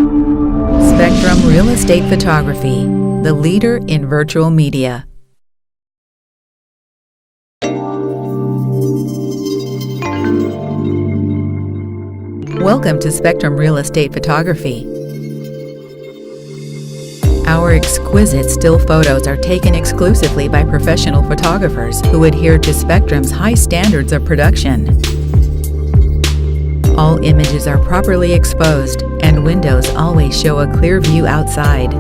Spectrum Real Estate Photography, the leader in virtual media. Welcome to Spectrum Real Estate Photography. Our exquisite still photos are taken exclusively by professional photographers who adhere to Spectrum's high standards of production. All images are properly exposed, and windows always show a clear view outside.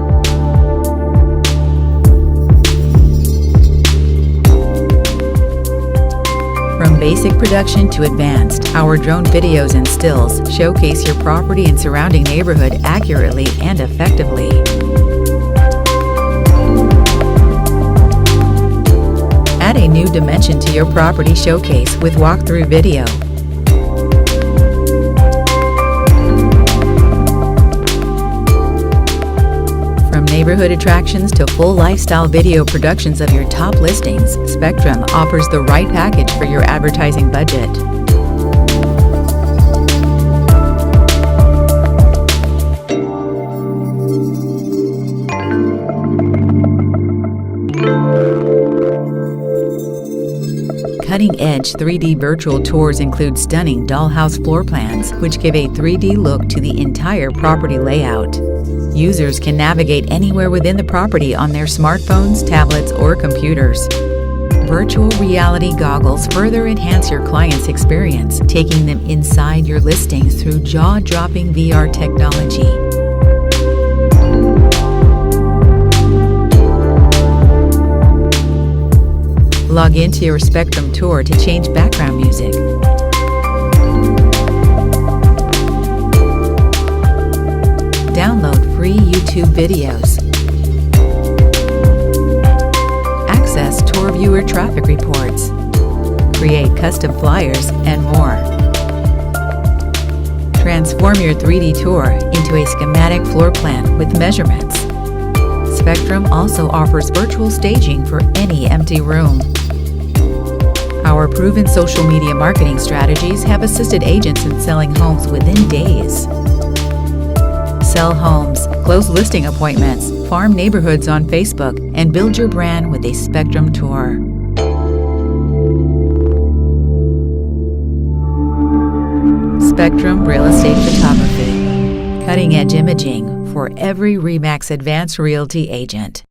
From basic production to advanced, our drone videos and stills showcase your property and surrounding neighborhood accurately and effectively. Add a new dimension to your property showcase with walkthrough video. From neighborhood attractions to full lifestyle video productions of your top listings, Spectrum offers the right package for your advertising budget. Cutting-edge 3D virtual tours include stunning dollhouse floor plans, which give a 3D look to the entire property layout. Users can navigate anywhere within the property on their smartphones, tablets, or computers. Virtual reality goggles further enhance your client's experience, taking them inside your listings through jaw-dropping VR technology. Log into your Spectrum tour to change background music. Download free YouTube videos. Access tour viewer traffic reports. Create custom flyers and more. Transform your 3D tour into a schematic floor plan with measurements. Spectrum also offers virtual staging for any empty room. Our proven social media marketing strategies have assisted agents in selling homes within days. Sell homes, close listing appointments, farm neighborhoods on Facebook, and build your brand with a Spectrum tour. Spectrum Real Estate Photography. Cutting-edge imaging for every RE/MAX Advanced Realty agent.